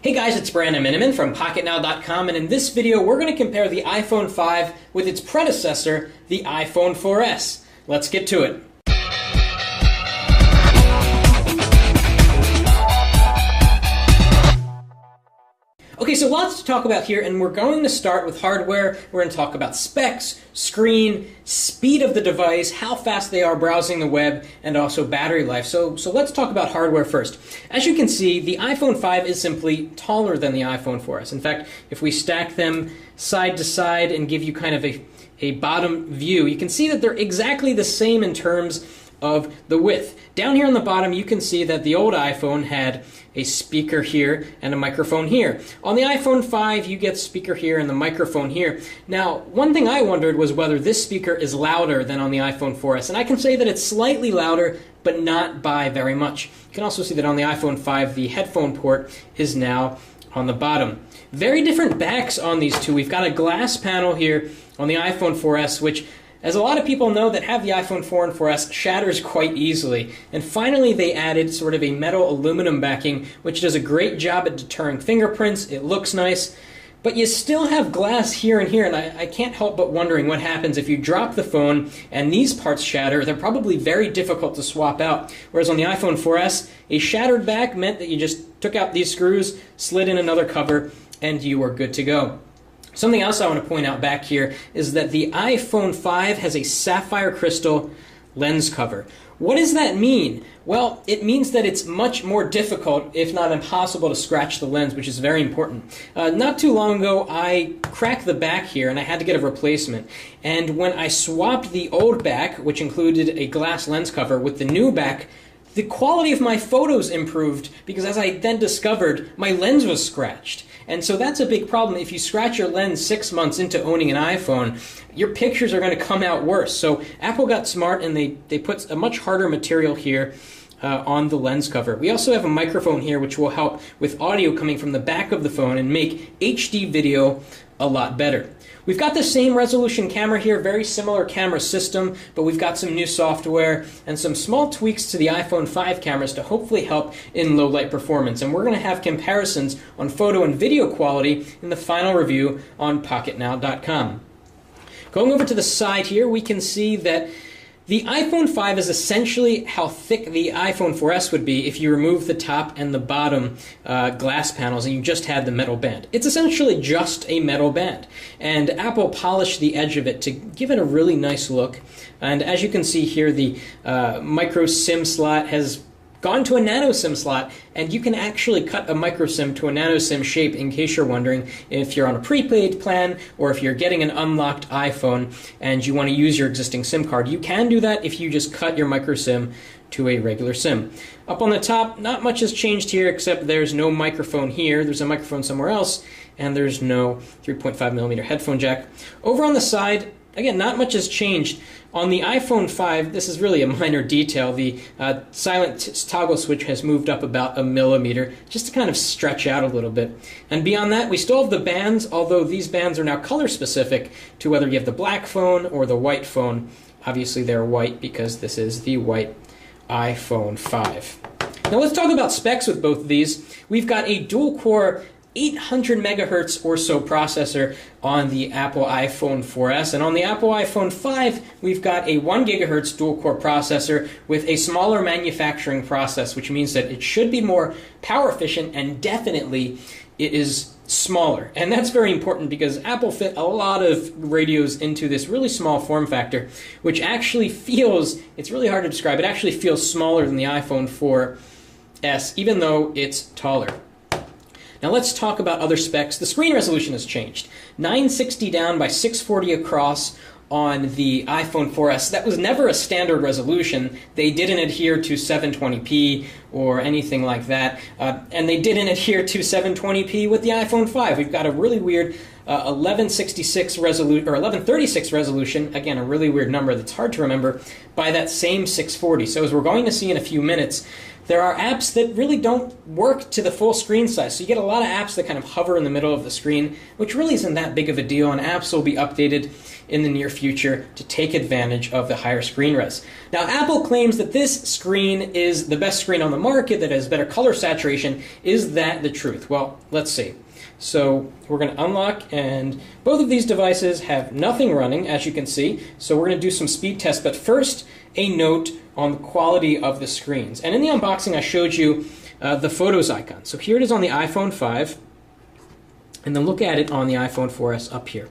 Hey guys, it's Brandon Miniman from PocketNow.com, and in this video we're going to compare the iPhone 5 with its predecessor, the iPhone 4S. Let's get to it. Okay, so lots to talk about here, and we're going to start with hardware. We're going to talk about specs, screen, speed of the device, how fast they are browsing the web, and also battery life. So let's talk about hardware first. As you can see, the iPhone 5 is simply taller than the iPhone 4S. In fact, if we stack them side to side and give you kind of a bottom view, you can see that they're exactly the same in terms of the width. Down here on the bottom, you can see that the old iPhone had a speaker here and a microphone here. On the iPhone 5, you get speaker here and the microphone here. Now, one thing I wondered was whether this speaker is louder than on the iPhone 4S, and I can say that it's slightly louder, but not by very much. You can also see that on the iPhone 5, the headphone port is now on the bottom. Very different backs on these two. We've got a glass panel here on the iPhone 4S, which, as a lot of people know that have the iPhone 4 and 4S, shatters quite easily. And finally they added sort of a metal aluminum backing, which does a great job at deterring fingerprints. It looks nice, but you still have glass here and here, and I can't help but wondering what happens if you drop the phone and these parts shatter. They're probably very difficult to swap out. Whereas on the iPhone 4S, a shattered back meant that you just took out these screws, slid in another cover, and you were good to go. Something else I want to point out back here is that the iPhone 5 has a sapphire crystal lens cover. What does that mean? Well, it means that it's much more difficult, if not impossible, to scratch the lens, which is very important. Not too long ago, I cracked the back here and I had to get a replacement. And when I swapped the old back, which included a glass lens cover, with the new back, the quality of my photos improved because, as I then discovered, my lens was scratched. And so that's a big problem. If you scratch your lens 6 months into owning an iPhone, your pictures are going to come out worse. So Apple got smart and they put a much harder material here on the lens cover. We also have a microphone here which will help with audio coming from the back of the phone and make HD video a lot better. We've got the same resolution camera here, very similar camera system, but we've got some new software and some small tweaks to the iPhone 5 cameras to hopefully help in low light performance. And we're going to have comparisons on photo and video quality in the final review on PocketNow.com. Going over to the side here, we can see that the iPhone 5 is essentially how thick the iPhone 4S would be if you remove the top and the bottom glass panels and you just had the metal band. It's essentially just a metal band. And Apple polished the edge of it to give it a really nice look. And as you can see here, the micro SIM slot has gone to a nano SIM slot, and you can actually cut a micro SIM to a nano SIM shape in case you're wondering if you're on a prepaid plan or if you're getting an unlocked iPhone and you want to use your existing SIM card. You can do that if you just cut your micro SIM to a regular SIM. Up on the top, not much has changed here except there's no microphone here. There's a microphone somewhere else, and there's no 3.5mm headphone jack. Over on the side, again, not much has changed. On the iPhone 5, this is really a minor detail. The silent toggle switch has moved up about 1 millimeter, just to kind of stretch out a little bit. And beyond that, we still have the bands, although these bands are now color specific to whether you have the black phone or the white phone. Obviously they're white because this is the white iPhone 5. Now let's talk about specs with both of these. We've got a dual-core 800 megahertz or so processor on the Apple iPhone 4S, and on the Apple iPhone 5 we've got a 1 gigahertz dual-core processor with a smaller manufacturing process, which means that it should be more power efficient, and definitely it is smaller. And that's very important because Apple fit a lot of radios into this really small form factor, which actually feels, it's really hard to describe, it actually feels smaller than the iPhone 4S, even though it's taller. Now let's talk about other specs. The screen resolution has changed. 960 down by 640 across on the iPhone 4S. That was never a standard resolution. They didn't adhere to 720p or anything like that. And they didn't adhere to 720p with the iPhone 5. We've got a really weird 1166 resolution, or 1136 resolution, again a really weird number that's hard to remember, by that same 640. So as we're going to see in a few minutes, there are apps that really don't work to the full screen size. So you get a lot of apps that kind of hover in the middle of the screen, which really isn't that big of a deal, and apps will be updated in the near future to take advantage of the higher screen res. Now, Apple claims that this screen is the best screen on the market, that has better color saturation. Is that the truth? Well, let's see. So we're going to unlock, and both of these devices have nothing running, as you can see. So we're going to do some speed tests, but first, a note on the quality of the screens. And in the unboxing, I showed you the Photos icon. So here it is on the iPhone 5, and then look at it on the iPhone 4S up here.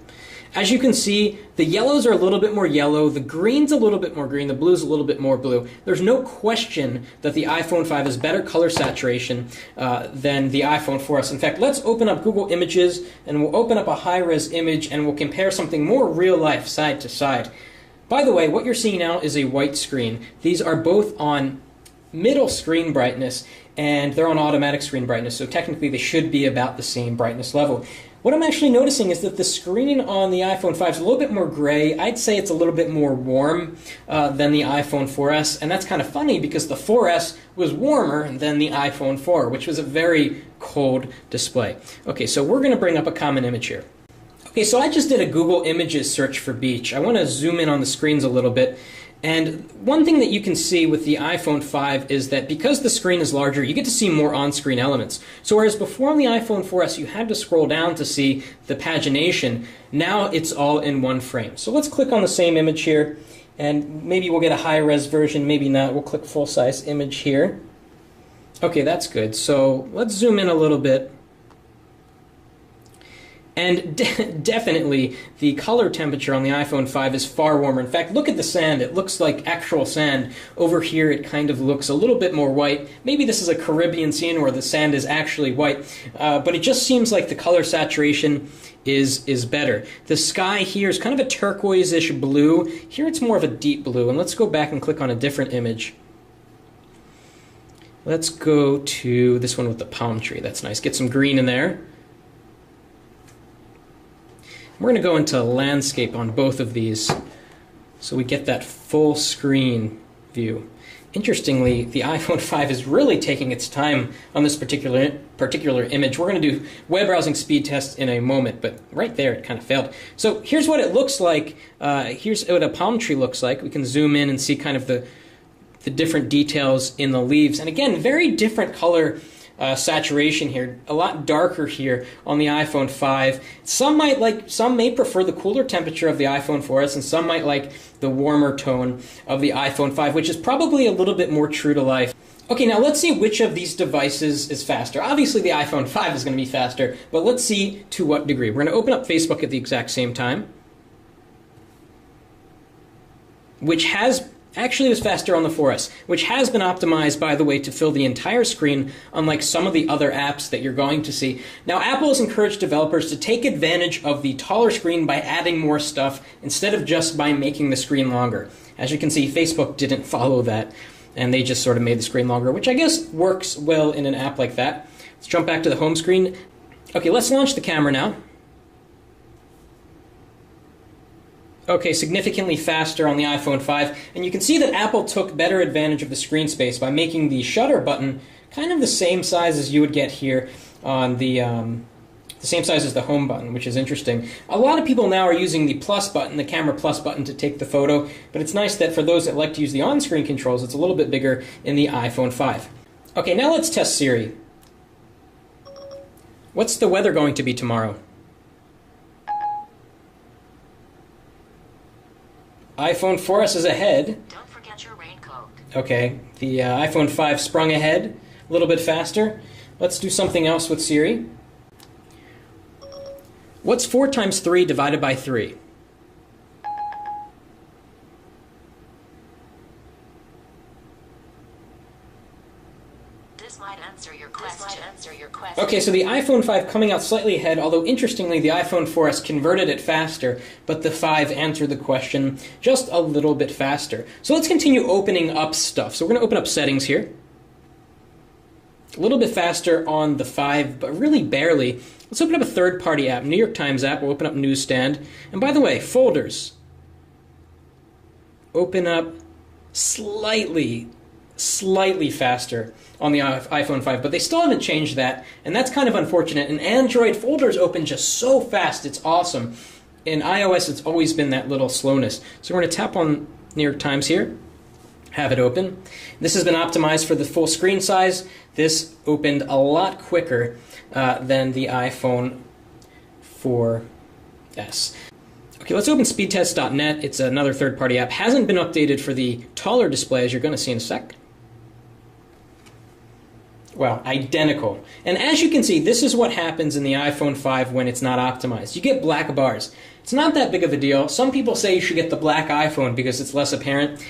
As you can see, the yellows are a little bit more yellow, the green's a little bit more green, the blue's a little bit more blue. There's no question that the iPhone 5 has better color saturation than the iPhone 4S. In fact, let's open up Google Images, and we'll open up a high-res image, and we'll compare something more real-life side to side. By the way, what you're seeing now is a white screen. These are both on middle screen brightness, and they're on automatic screen brightness, so technically they should be about the same brightness level. What I'm actually noticing is that the screen on the iPhone 5 is a little bit more gray. I'd say it's a little bit more warm than the iPhone 4S, and that's kind of funny because the 4S was warmer than the iPhone 4, which was a very cold display. Okay, so we're going to bring up a common image here. Okay, so I just did a Google Images search for beach. I want to zoom in on the screens a little bit. And one thing that you can see with the iPhone 5 is that because the screen is larger, you get to see more on-screen elements. So whereas before on the iPhone 4S you had to scroll down to see the pagination, now it's all in one frame. So let's click on the same image here, and maybe we'll get a high-res version, maybe not. We'll click full-size image here. Okay, that's good. So let's zoom in a little bit. And definitely, the color temperature on the iPhone 5 is far warmer. In fact, look at the sand. It looks like actual sand. Over here, it kind of looks a little bit more white. Maybe this is a Caribbean scene where the sand is actually white, but it just seems like the color saturation is better. The sky here is kind of a turquoise-ish blue. Here it's more of a deep blue. And let's go back and click on a different image. Let's go to this one with the palm tree. That's nice. Get some green in there. We're going to go into landscape on both of these so we get that full screen view. Interestingly, the iPhone 5 is really taking its time on this particular image. We're going to do web browsing speed tests in a moment, but right there it kind of failed. So here's what it looks like. Here's what a palm tree looks like. We can zoom in and see kind of the different details in the leaves. And again, very different color saturation here, a lot darker here on the iPhone 5. Some may prefer the cooler temperature of the iPhone 4S, and some might like the warmer tone of the iPhone 5, which is probably a little bit more true to life. Okay, now let's see which of these devices is faster. Obviously the iPhone 5 is going to be faster, but let's see to what degree. We're going to open up Facebook at the exact same time, which actually was faster on the 4S, which has been optimized, by the way, to fill the entire screen, unlike some of the other apps that you're going to see. Now, Apple has encouraged developers to take advantage of the taller screen by adding more stuff instead of just by making the screen longer. As you can see, Facebook didn't follow that, and they just sort of made the screen longer, which I guess works well in an app like that. Let's jump back to the home screen. Okay, let's launch the camera now. Okay, significantly faster on the iPhone 5, and you can see that Apple took better advantage of the screen space by making the shutter button kind of the same size as you would get here on the same size as the home button, which is interesting. A lot of people now are using the plus button, the camera plus button, to take the photo, but it's nice that for those that like to use the on-screen controls, it's a little bit bigger in the iPhone 5. Okay, now let's test Siri. What's the weather going to be tomorrow? iPhone 4S is ahead. Don't forget your raincoat. Okay, the iPhone 5 sprung ahead a little bit faster. Let's do something else with Siri. What's 4 times 3 divided by 3? This might answer your question. Okay, so the iPhone 5 coming out slightly ahead, although interestingly the iPhone 4S converted it faster, but the 5 answered the question just a little bit faster. So let's continue opening up stuff. So we're going to open up settings here. A little bit faster on the 5, but really barely. Let's open up a third-party app, New York Times app. We'll open up Newsstand. And by the way, folders. Open up slightly slightly faster on the iPhone 5, but they still haven't changed that, and that's kind of unfortunate. And Android folders open just so fast, it's awesome. In iOS, it's always been that little slowness. So we're going to tap on New York Times here, have it open. This has been optimized for the full screen size. This opened a lot quicker than the iPhone 4S. Okay, let's open speedtest.net. It's another third-party app. Hasn't been updated for the taller display, as you're going to see in a sec. Wow, identical. And as you can see, this is what happens in the iPhone 5 when it's not optimized. You get black bars. It's not that big of a deal. Some people say you should get the black iPhone because it's less apparent.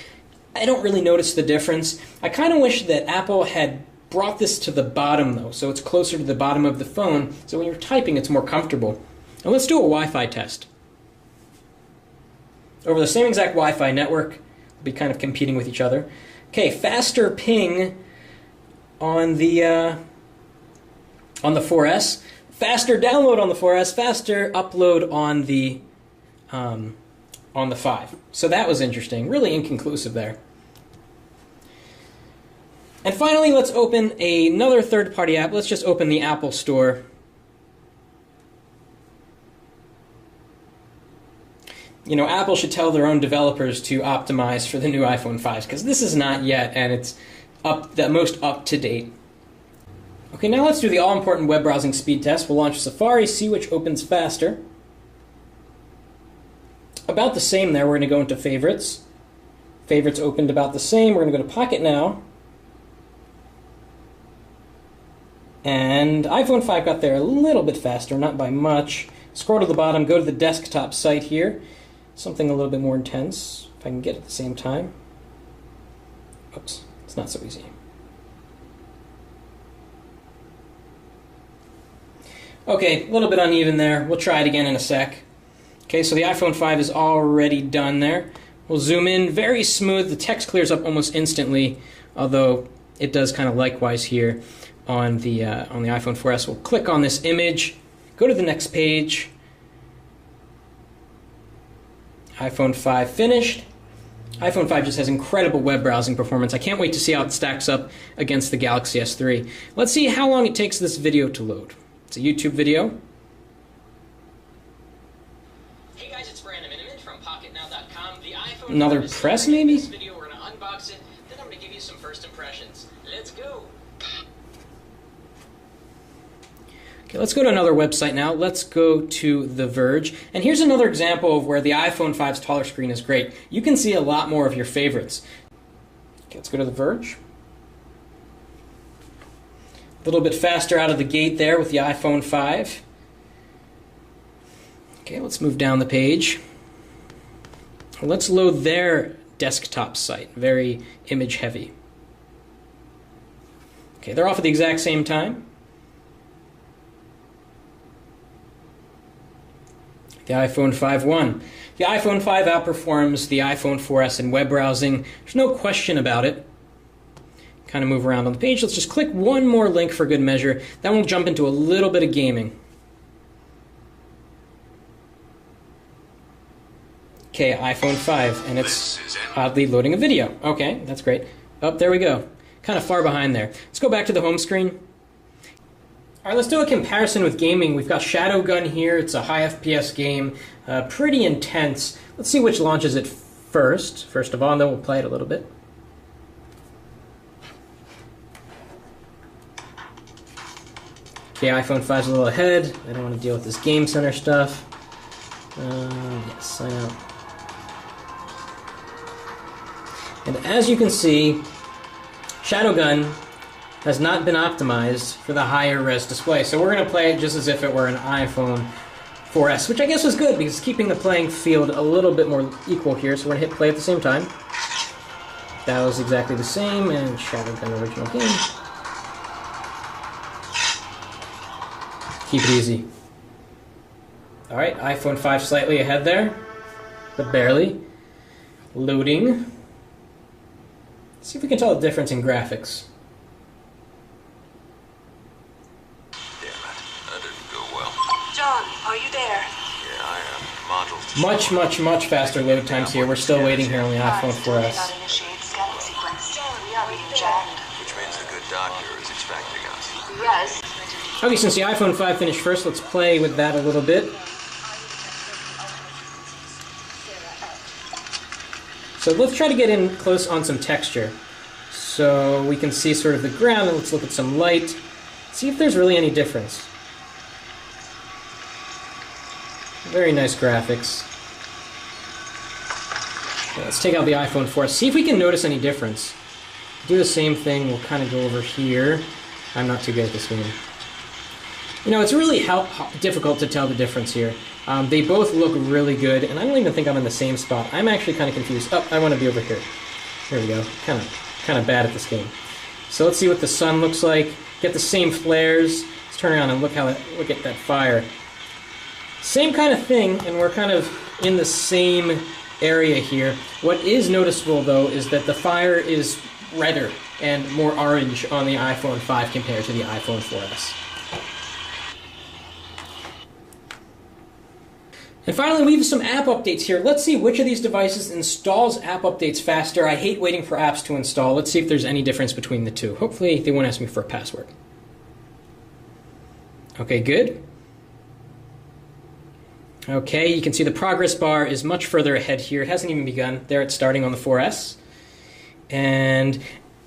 I don't really notice the difference. I kind of wish that Apple had brought this to the bottom, though, so it's closer to the bottom of the phone, so when you're typing, it's more comfortable. And let's do a Wi-Fi test. Over the same exact Wi-Fi network, we'll be kind of competing with each other. Okay, faster ping on the 4S, faster download on the 4S, faster upload on the 5. So that was interesting. Really inconclusive there. And finally, let's open another third-party app. Let's just open the Apple Store. You know, Apple should tell their own developers to optimize for the new iPhone 5s, because this is not yet, and it's the most up-to-date. Okay, now let's do the all-important web browsing speed test. We'll launch Safari, see which opens faster. About the same there. We're going to go into Favorites. Favorites opened about the same. We're going to go to Pocket Now. And iPhone 5 got there a little bit faster, not by much. Scroll to the bottom, go to the desktop site here. Something a little bit more intense, if I can get it at the same time. Oops, it's not so easy. Okay, a little bit uneven there. We'll try it again in a sec. Okay, so the iPhone 5 is already done there. We'll zoom in, very smooth. The text clears up almost instantly, although it does kind of likewise here on the iPhone 4S. We'll click on this image, go to the next page. iPhone 5 finished. iPhone 5 just has incredible web browsing performance. I can't wait to see how it stacks up against the Galaxy S3. Let's see how long it takes this video to load. It's a YouTube video. Hey guys, it's Brandon Miniman from PocketNow.com. The iPhone Another press, maybe? This video, we're going to unbox it, then I'm going to give you some first impressions. Let's go! Okay, let's go to another website now. Let's go to The Verge. And here's another example of where the iPhone 5's taller screen is great. You can see a lot more of your favorites. Okay, let's go to The Verge. A little bit faster out of the gate there with the iPhone 5. Okay, let's move down the page. Let's load their desktop site. Very image heavy. Okay, they're off at the exact same time. The iPhone 5 won. The iPhone 5 outperforms the iPhone 4S in web browsing. There's no question about it. Kind of move around on the page. Let's just click one more link for good measure. Then we'll jump into a little bit of gaming. Okay, iPhone 5, and it's oddly loading a video. Okay, that's great. Oh, there we go. Kind of far behind there. Let's go back to the home screen. All right, let's do a comparison with gaming. We've got Shadowgun here. It's a high FPS game, pretty intense. Let's see which launches it first of all, and then we'll play it a little bit. Okay, iPhone 5's a little ahead. I don't want to deal with this Game Center stuff. Yes, sign out. And as you can see, Shadowgun has not been optimized for the higher res display. So we're going to play it just as if it were an iPhone 4S, which I guess was good because it's keeping the playing field a little bit more equal here. So we're going to hit play at the same time. That was exactly the same, and Shadowgun original game. Keep it easy. Alright, iPhone 5 slightly ahead there, but barely. Loading. Let's see if we can tell the difference in graphics. John, are you there? Yeah, I am. Module. Much, much, much faster load times here. We're still waiting here on the iPhone 4S. Initiate scanning sequence. John, we are reading chat. Yes. Okay, since the iPhone 5 finished first, let's play with that a little bit. So let's try to get in close on some texture. So we can see sort of the ground, and let's look at some light. See if there's really any difference. Very nice graphics. Okay, let's take out the iPhone 4. See if we can notice any difference. Do the same thing, we'll kind of go over here. I'm not too good at this game. You know, it's really difficult to tell the difference here. They both look really good, and I don't even think I'm in the same spot. I'm actually kind of confused. Oh, I want to be over here. There we go. Kind of bad at this game. So let's see what the sun looks like. Get the same flares. Let's turn around and look at that fire. Same kind of thing, and we're kind of in the same area here. What is noticeable, though, is that the fire is redder and more orange on the iPhone 5 compared to the iPhone 4S. And finally, we have some app updates here. Let's see which of these devices installs app updates faster. I hate waiting for apps to install. Let's see if there's any difference between the two. Hopefully, they won't ask me for a password. Okay, good. Okay, you can see the progress bar is much further ahead here. It hasn't even begun. There it's starting on the 4S. And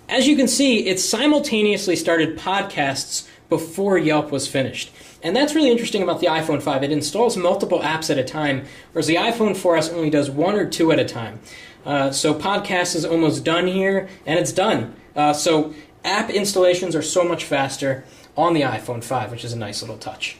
as you can see, it simultaneously started podcasts before Yelp was finished. And that's really interesting about the iPhone 5. It installs multiple apps at a time, whereas the iPhone 4S only does one or two at a time. So podcast is almost done here, and it's done. So app installations are so much faster on the iPhone 5, which is a nice little touch.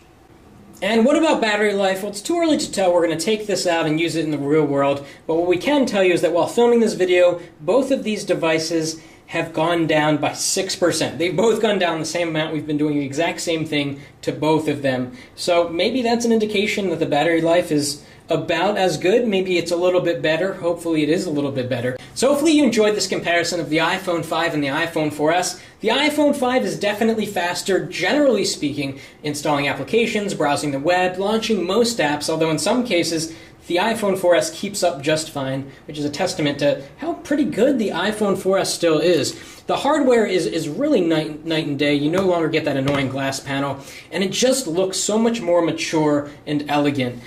And what about battery life? Well, it's too early to tell. We're going to take this out and use it in the real world. But what we can tell you is that while filming this video, both of these devices have gone down by 6%. They've both gone down the same amount. We've been doing the exact same thing to both of them. So maybe that's an indication that the battery life is about as good. Maybe it's a little bit better. Hopefully it is a little bit better. So hopefully you enjoyed this comparison of the iPhone 5 and the iPhone 4S. The iPhone 5 is definitely faster, generally speaking, installing applications, browsing the web, launching most apps, although in some cases the iPhone 4S keeps up just fine, which is a testament to how pretty good the iPhone 4S still is. The hardware is really night and day. You no longer get that annoying glass panel, and it just looks so much more mature and elegant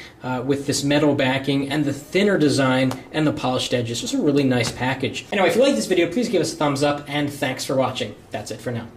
with this metal backing and the thinner design and the polished edges. Just a really nice package. Anyway, if you like this video, please give us a thumbs up, and thanks for watching. That's it for now.